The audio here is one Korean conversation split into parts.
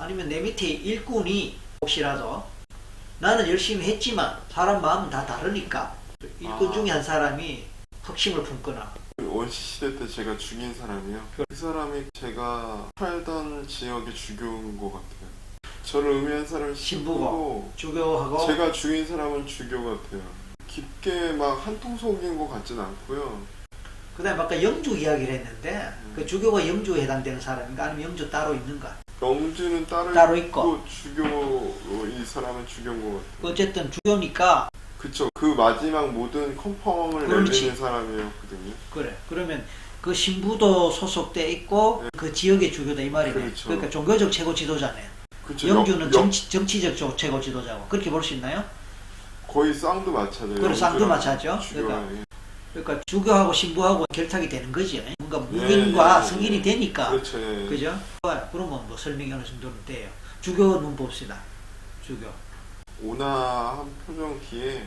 아니면 내 밑에 일꾼이 혹시라도 나는 열심히 했지만 사람 마음은 다 다르니까 일꾼 중에 한 사람이 확심을 품거나. 원시시대 때 제가 죽인 사람이요. 그 사람이 제가 살던 지역의 주교인 것 같아요. 저를 의미한 사람은 신부고 주교하고 제가 죽인 사람은 주교 같아요. 깊게 막 한통 속인 것 같진 않고요. 그 다음에 아까 영주 이야기를 했는데 그 주교가 영주에 해당되는 사람인가 아니면 영주 따로 있는가? 영주는 따로 있고 주교 이 사람은 주교인 것 같아요. 어쨌든 주교니까. 그쵸. 그 마지막 모든 컨펌을 내리는 사람이었거든요. 그래. 그러면 그 신부도 소속돼 있고 네. 그 지역의 주교다 이 말이네. 그렇죠. 그러니까 종교적 최고 지도자네. 그쵸. 영주는 정치적 최고 지도자고 그렇게 볼 수 있나요? 거의 쌍두 마차죠. 그래, 쌍두 마차죠. 그러니까 주교하고 신부하고 결탁이 되는 거지. 뭔가 묵인과 승인이 되니까. 그렇죠. 예. 그죠? 좋아요. 그러면 뭐 설명이 어느 정도는 돼요. 주교는 봅시다. 주교. 온화한 표정 뒤에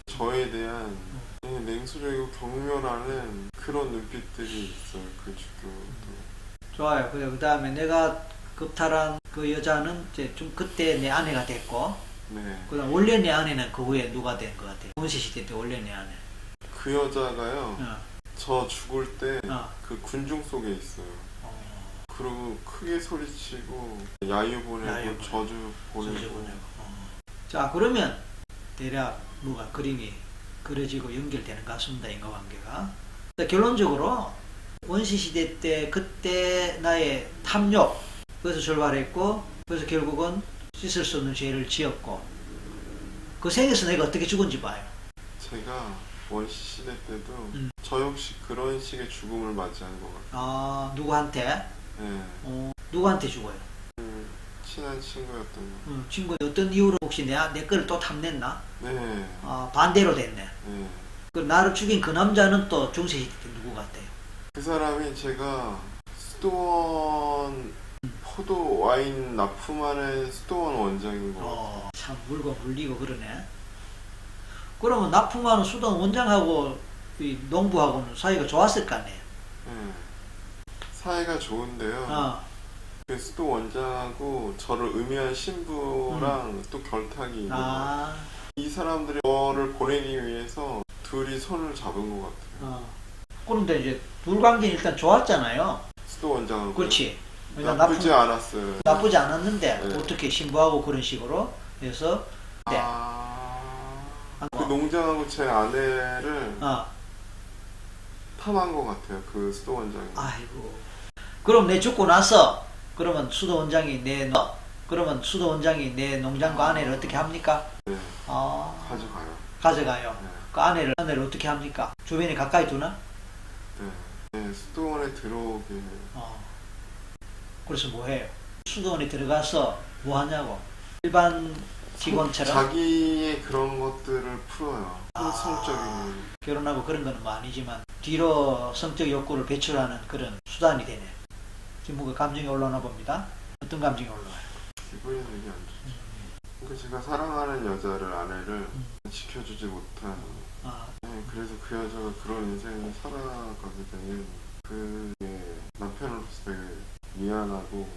저에 대한 냉소적이고 경멸하는 그런 눈빛들이 있어요. 그 주교도. 좋아요. 그 다음에 내가 급탈한 그 여자는 이제 좀 그때 내 아내가 됐고, 네. 그다음 원래 내 아내는 그 후에 누가 된 것 같아요? 원시시대 때 원래 내 아내. 그 여자가요. 저 죽을 때 그 군중 속에 있어요. 그리고 크게 소리치고 야유 보내고 저주 보내고. 자, 그러면 대략 뭐가 그림이 그려지고 연결되는 것 같습니다. 인과관계가. 결론적으로 원시시대 때 그때 나의 탐욕, 그래서 출발했고, 그래서 결국은 씻을 수 없는 죄를 지었고, 그 생에서 내가 어떻게 죽은지 봐요. 제가 원시시대 때도 저 역시 그런 식의 죽음을 맞이한 것 같아요. 아, 누구한테? 네. 누구한테 죽어요? 친한 친구였던 거. 친구 어떤 이유로 혹시 내 거를 또 탐냈나? 네. 반대로 됐네. 네. 그 나를 죽인 그 남자는 또 중세시대 때 누구 같아요? 그 사람이 제가 수도원 포도 와인 납품하는 수도원 원장인 거 같아요. 참 물고 물리고 그러네. 그러면 납품하는 수도원 원장하고 이 농부하고는 사이가 좋았을 거 아니에요? 네. 사이가 좋은데요. 그 수도 원장하고 저를 의미한 신부랑 또 결탁이 있는 것 같아요. 이 사람들이 저를 보내기 위해서 둘이 손을 잡은 것 같아요. 그런데 이제 둘 관계는 일단 좋았잖아요. 수도 원장하고. 그렇지. 나쁘지 않았어요. 나쁘지 않았는데 네. 어떻게 신부하고 그런 식으로 해서 그 농장하고 제 아내를 탐한 것 같아요. 그 수도 원장이. 아이고. 그럼 내 죽고 나서 그러면 수도 원장이 그러면 수도 원장이 내 농장과 아내를 어떻게 합니까? 네. 가져가요. 네. 그 아내를 어떻게 합니까? 주변에 가까이 두나? 네. 수도원에 들어오게. 그래서 뭐 해요? 수도원에 들어가서 뭐 하냐고? 일반 직원처럼? 자기의 그런 것들을 풀어요. 성적인. 결혼하고 그런 건 뭐 아니지만 뒤로 성적 욕구를 배출하는 그런 수단이 되네. 지금 뭔가 감정이 올라오나 봅니다. 어떤 감정이 올라와요? 기분이 되게 안 좋죠. 그러니까 제가 사랑하는 여자를, 아내를 지켜주지 못한. 네, 그래서 그 여자가 그런 인생을 살아가게 되는 그게 남편으로서 되게 미안하고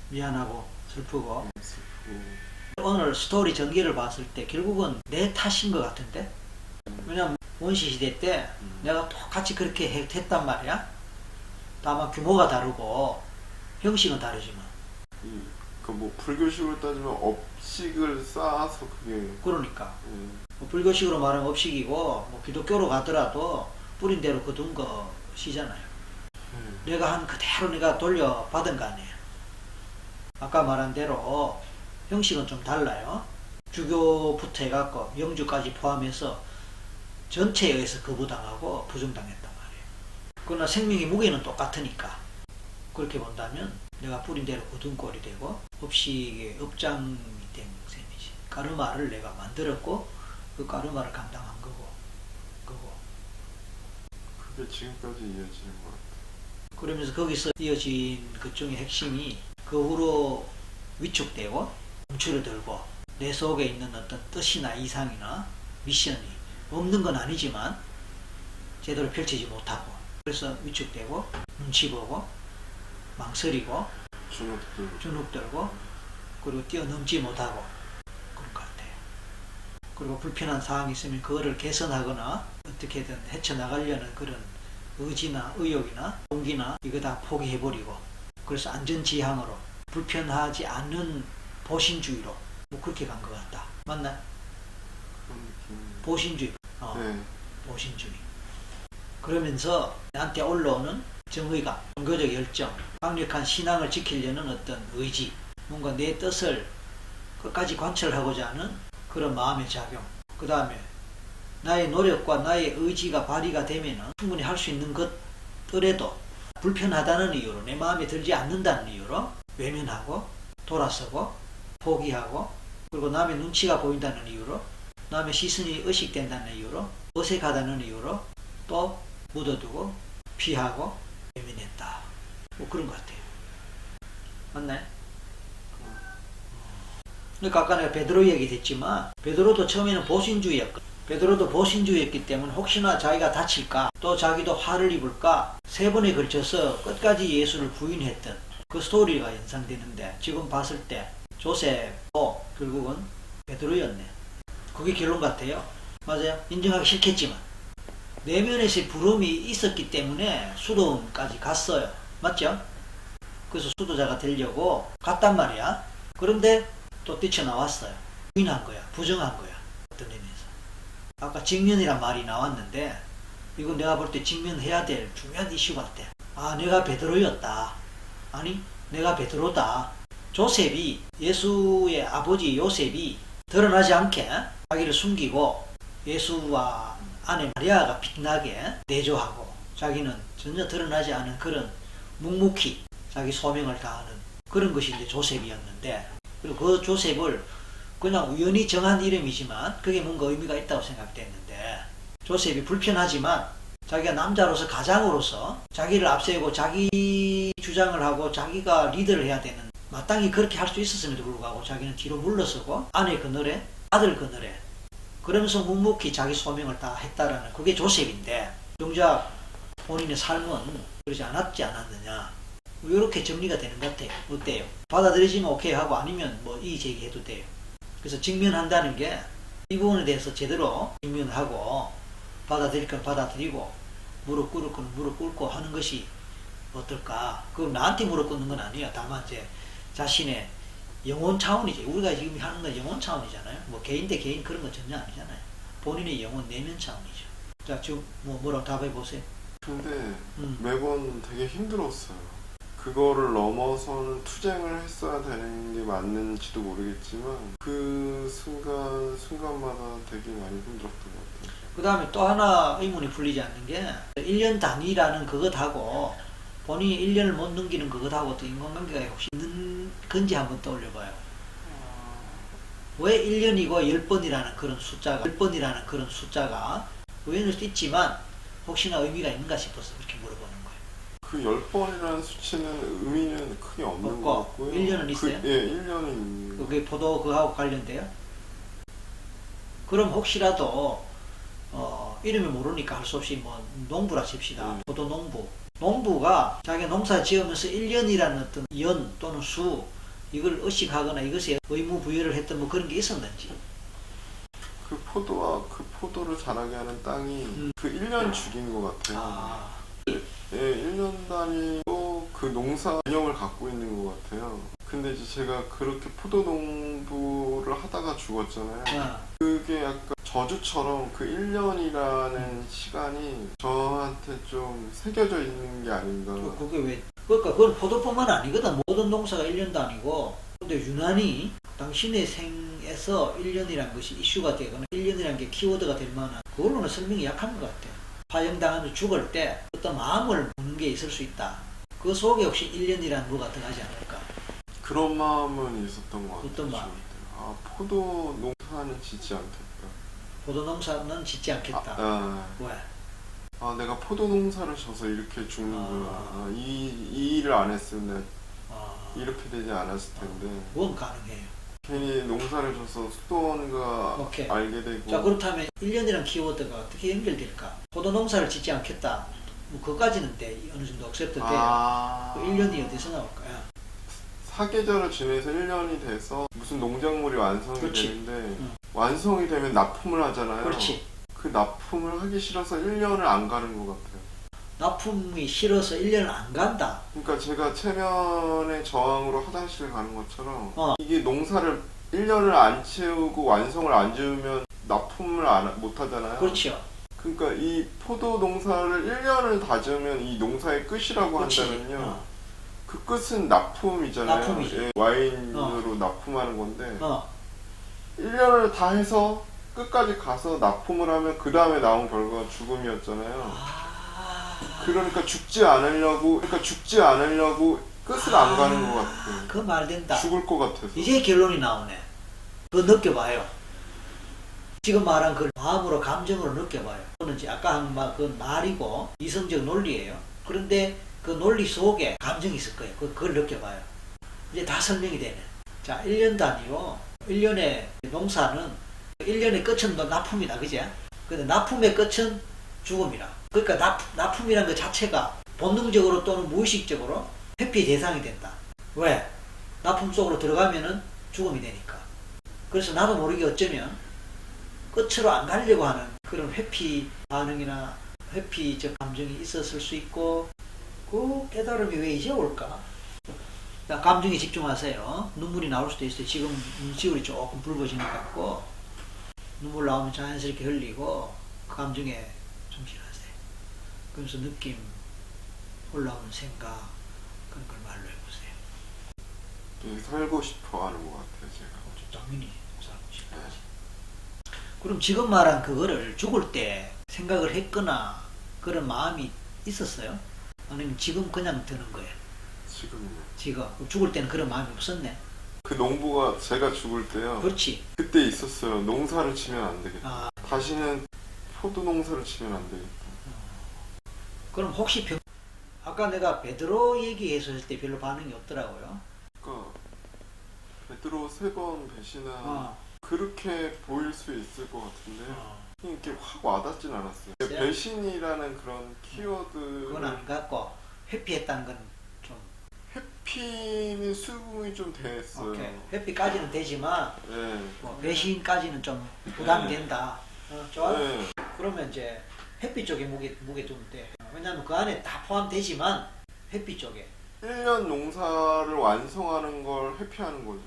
미안하고 슬프고. 슬프고. 오늘 스토리 전개를 봤을 때 결국은 내 탓인 것 같은데? 왜냐면 원시시대 때 내가 똑같이 그렇게 했단 말이야. 다만 규모가 다르고 형식은 다르지만. 뭐 불교식으로 따지면 업식을 쌓아서 그게. 그러니까. 뭐 불교식으로 말하면 업식이고 뭐 기독교로 가더라도 뿌린 대로 거둔 것이잖아요. 내가 한 그대로 내가 돌려받은 거 아니에요. 아까 말한 대로 형식은 좀 달라요. 주교부터 해갖고 영주까지 포함해서 전체에 의해서 거부당하고 부정당했단 말이에요. 그러나 생명의 무게는 똑같으니까 그렇게 본다면 내가 뿌린 대로 거둔 꼴이 되고 업식의 업장이 된 셈이지. 까르마를 내가 만들었고 그 까르마를 감당한 거고. 그게 지금까지 이어지는 것 같아요. 그러면서 거기서 이어진 그중의 핵심이 그 후로 위축되고 움츠려 들고 내 속에 있는 어떤 뜻이나 이상이나 미션이 없는 건 아니지만 제대로 펼치지 못하고 그래서 위축되고 눈치 보고 망설이고 주눅들고 그리고 뛰어넘지 못하고 그런 것 같아요. 그리고 불편한 상황이 있으면 그거를 개선하거나 어떻게든 헤쳐나가려는 그런 의지나 의욕이나 동기나 이거 다 포기해버리고 그래서 안전지향으로 불편하지 않는 보신주의로 뭐 그렇게 간 것 같다. 맞나요? 보신주의. 네. 보신주의. 그러면서 나한테 올라오는 정의감, 종교적 열정, 강력한 신앙을 지키려는 어떤 의지, 뭔가 내 뜻을 끝까지 관철하고자 하는 그런 마음의 작용. 그 다음에 나의 노력과 나의 의지가 발휘가 되면 충분히 할 수 있는 것들에도 불편하다는 이유로, 내 마음에 들지 않는다는 이유로 외면하고 돌아서고 포기하고 그리고 남의 눈치가 보인다는 이유로 남의 시선이 의식된다는 이유로 어색하다는 이유로 또 묻어두고 피하고 외면했다. 뭐 그런 것 같아요. 맞나요? 그러니까 아까 내가 베드로 얘기했지만 베드로도 처음에는 보신주의였거든. 베드로도 보신주의였기 때문에 혹시나 자기가 다칠까 또 자기도 화를 입을까 3번에 걸쳐서 끝까지 예수를 부인했던 그 스토리가 연상되는데 지금 봤을 때 조셉도 결국은 베드로였네. 그게 결론 같아요. 맞아요. 인정하기 싫겠지만 내면에서의 부러움이 있었기 때문에 수도원까지 갔어요. 맞죠? 그래서 수도자가 되려고 갔단 말이야. 그런데 또 뛰쳐나왔어요. 부인한 거야. 부정한 거야. 어떤 의미에서. 아까 직면이란 말이 나왔는데 이건 내가 볼 때 직면해야 될 중요한 이슈 같아. 아, 내가 베드로였다. 아니, 내가 베드로다. 조셉이, 예수의 아버지 요셉이 드러나지 않게 자기를 숨기고 예수와 아내 마리아가 빛나게 내조하고 자기는 전혀 드러나지 않은 그런 묵묵히 자기 소명을 다하는 그런 것이 이제 조셉이었는데, 그리고 그 조셉을 그냥 우연히 정한 이름이지만 그게 뭔가 의미가 있다고 생각됐는데, 조셉이 불편하지만 자기가 남자로서 가장으로서 자기를 앞세우고 자기 주장을 하고 자기가 리더를 해야 되는, 마땅히 그렇게 할 수 있었음에도 불구하고 자기는 뒤로 물러서고 아내 그늘에 아들 그늘에 그러면서 묵묵히 자기 소명을 다 했다라는 그게 조셉인데, 정작 본인의 삶은 그러지 않았느냐, 이렇게 정리가 되는 것 같아요. 어때요? 받아들이지면 오케이 하고 아니면 뭐 이의 제기해도 돼요. 그래서 직면한다는 게 이 부분에 대해서 제대로 직면하고 받아들일 건 받아들이고 무릎 꿇을 건 무릎 꿇고 하는 것이 어떨까. 그건 나한테 무릎 꿇는 건 아니에요. 다만 이제 자신의 영혼 차원이지. 우리가 지금 하는 건 영혼 차원이잖아요. 뭐 개인 대 개인 그런 건 전혀 아니잖아요. 본인의 영혼 내면 차원이죠. 자, 지금 뭐라고 답해 보세요. 근데 매번 되게 힘들었어요. 그거를 넘어서는 투쟁을 했어야 되는 게 맞는지도 모르겠지만 그 순간마다 되게 많이 힘들었던 것 같아요. 그 다음에 또 하나 의문이 풀리지 않는 게 1년 단위라는 그것하고 본인이 1년을 못 넘기는 그것하고 또 인간관계가 혹시 있는 건지 한번 떠올려봐요. 왜 1년이고 10번이라는 그런 숫자가 우연일 수도 있지만 혹시나 의미가 있는가 싶어서 그렇게 물어보는 거예요. 그 10번이라는 수치는 의미는 크게 없는 것 같고요. 1년은 있어요? 예, 1년은 있는 거. 그게 포도 그하고 관련돼요? 그럼 혹시라도 이름이 모르니까 할 수 없이 뭐 농부라 칩시다. 포도 농부가 자기가 농사 지으면서 1년이라는 어떤 연 또는 수 이걸 의식하거나 이것에 의무 부여를 했던 뭐 그런 게 있었는지. 그 포도를 자라게 하는 땅이 그 1년 주기인 것 같아요. 예, 1년 단위로 그 농사 개념을 갖고 있는 것 같아요. 근데 이제 제가 그렇게 포도 농부를 하다가 죽었잖아요. 그게 약간 저주처럼 그 1년이라는 시간이 저한테 좀 새겨져 있는 게 아닌가. 그게 왜? 그러니까 그건 포도뿐만 아니거든. 모든 농사가 1년도 아니고. 근데 유난히 당신의 생에서 1년이라는 것이 이슈가 되거나 1년이라는 게 키워드가 될 만한, 그걸로는 설명이 약한 것 같아요. 화형당하면서 죽을 때 어떤 마음을 보는 게 있을 수 있다. 그 속에 혹시 1년이라는 뭐가 들어가지 않을까? 그런 마음은 있었던 것 같아요. 어떤 마음이? 아, 포도 농사는 짓지 않겠다. 포도 농사는 짓지 않겠다. 왜? 아, 내가 포도 농사를 져서 이렇게 죽는구나. 이 일을 안 했으면 이렇게 되지 않았을 텐데. 그건 가능해요. 괜히 농사를 져서 수도원과 오케이. 알게 되고. 자, 그렇다면 1년이라는 키워드가 어떻게 연결될까? 포도 농사를 짓지 않겠다. 뭐 그것까지는 돼. 어느 정도 억셉트 돼. 그 1년이 어디서 나올까요? 사계절을 지내서 1년이 돼서 무슨 농작물이 완성이 그렇지. 되는데 완성이 되면 납품을 하잖아요. 그렇지. 그 납품을 하기 싫어서 1년을 안 가는 것 같아요. 납품이 싫어서 1년을 안 간다. 그러니까 제가 체면의 저항으로 화장실 가는 것처럼 이게 농사를 1년을 안 채우고 완성을 안 지으면 납품을 못 하잖아요. 그렇죠. 그러니까 이 포도 농사를 1년을 다 지으면 이 농사의 끝이라고 그렇지. 한다면요. 그 끝은 납품이잖아요. 납품이지. 예, 와인으로 납품하는 건데 어. 1년을 다 해서 끝까지 가서 납품을 하면 그 다음에 나온 결과가 죽음이었잖아요. 그러니까 죽지 않으려고 끝을 안 가는 것 같아요. 그 말 된다. 죽을 것 같아서. 이제 결론이 나오네. 그거 느껴봐요. 지금 말한 그 마음으로 감정으로 느껴봐요. 그거는 이제 아까 한 그 말이고 이성적 논리예요. 그런데 그 논리 속에 감정이 있을 거예요. 그걸 느껴봐요. 이제 다 설명이 되네. 자, 1년 단위로 1년의 농사는 1년의 끝은 납품이다. 그제? 근데 납품의 끝은 죽음이라. 그러니까 납품이라는 것 자체가 본능적으로 또는 무의식적으로 회피의 대상이 된다. 왜? 납품 속으로 들어가면은 죽음이 되니까. 그래서 나도 모르게 어쩌면 끝으로 안 가려고 하는 그런 회피 반응이나 회피적 감정이 있었을 수 있고, 그 깨달음이 왜 이제 올까? 자, 감정에 집중하세요. 눈물이 나올 수도 있어요. 지금 눈시울이 조금 붉어진 것 같고, 눈물 나오면 자연스럽게 흘리고 그 감정에 충실하세요. 그러면서 느낌, 올라오는 생각, 그런 걸 말로 해보세요. 되게 살고 싶어 하는 것 같아요, 제가. 당연히 살고 싶어야지. 그럼 지금 말한 그거를 죽을 때 생각을 했거나 그런 마음이 있었어요? 아니면 지금 그냥 드는 거예요? 지금요. 지금 죽을 때는 그런 마음이 없었네. 그 농부가 제가 죽을 때요. 그렇지. 그때 있었어요. 농사를 치면 안 되겠다. 아, 다시는 포도 농사를 치면 안 되겠다. 그럼 혹시 아까 내가 베드로 얘기했을 때 별로 반응이 없더라고요. 그러니까 베드로 3번 배신한 그렇게 보일 수 있을 것 같은데 이렇게 확 와닿진 않았어요. 네. 배신이라는 그런 키워드. 그건 안 갖고 회피했다는 건 좀. 회피는 수긍이 좀 됐어요. 오케이. 회피까지는 되지만 네. 뭐 배신까지는 좀 부담된다. 좋아? 네. 그러면 이제 회피 쪽에 무게 두면 돼. 왜냐하면 그 안에 다 포함되지만 회피 쪽에. 1년 농사를 완성하는 걸 회피하는 거죠.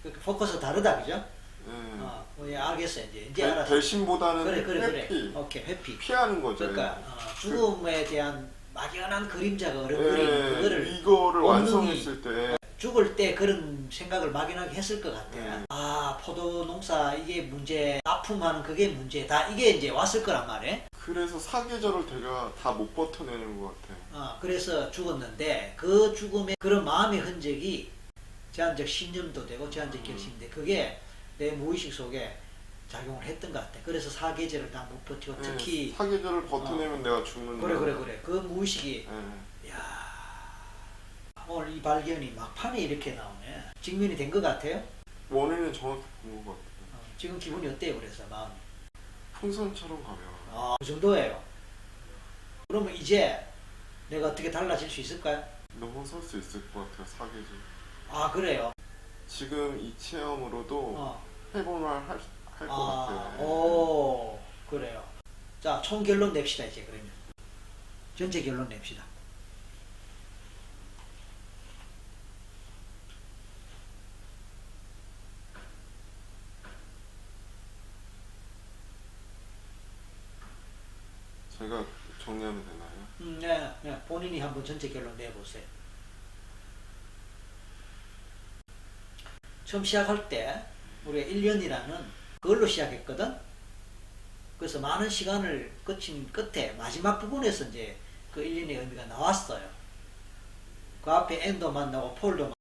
그러니까 포커스 다르다, 그죠? 네. 예, 알겠어요. 이제 알았어. 배신보다는 그래. 회피. 오케이, 회피. 피하는 거죠. 그러니까 죽음에 대한 막연한 그림자가 어른들이 그거를 이거를 본능이 완성했을 때 죽을 때 그런 생각을 막연하게 했을 것 같아. 네. 아, 포도 농사 이게 문제, 납품하는 그게 문제다. 이게 이제 왔을 거란 말이에요. 그래서 사계절을 제가 다 못 버텨내는 것 같아요. 그래서 죽었는데 그 죽음의 그런 마음의 흔적이 제한적 신념도 되고 제한적 결심인데 그게 내 무의식 속에 작용을 했던 것 같아. 그래서 사계절을 다 못 버티고 특히 사계절을 버텨내면 내가 죽는다. 그래. 그 무의식이 네. 야, 오늘 이 발견이 막판에 이렇게 나오네. 직면이 된 것 같아요. 원인은 정확히 본 것 같아요. 지금 기분이 어때요? 그래서 마음이? 풍선처럼 가벼워요. 그 정도예요. 그러면 이제 내가 어떻게 달라질 수 있을까요? 넘어설 수 있을 것 같아요. 사계절. 그래요. 지금 이 체험으로도 해볼만 할 것 같아요. 오, 그래요. 자, 총 결론 냅시다 이제 그러면. 전체 결론 냅시다. 제가 정리하면 되나요? 네. 본인이 한번 전체 결론 내보세요. 처음 시작할 때 우리가 1년이라는 그걸로 시작했거든. 그래서 많은 시간을 거친 끝에 마지막 부분에서 이제 그 1년의 의미가 나왔어요. 그 앞에 엔도 만나고 폴도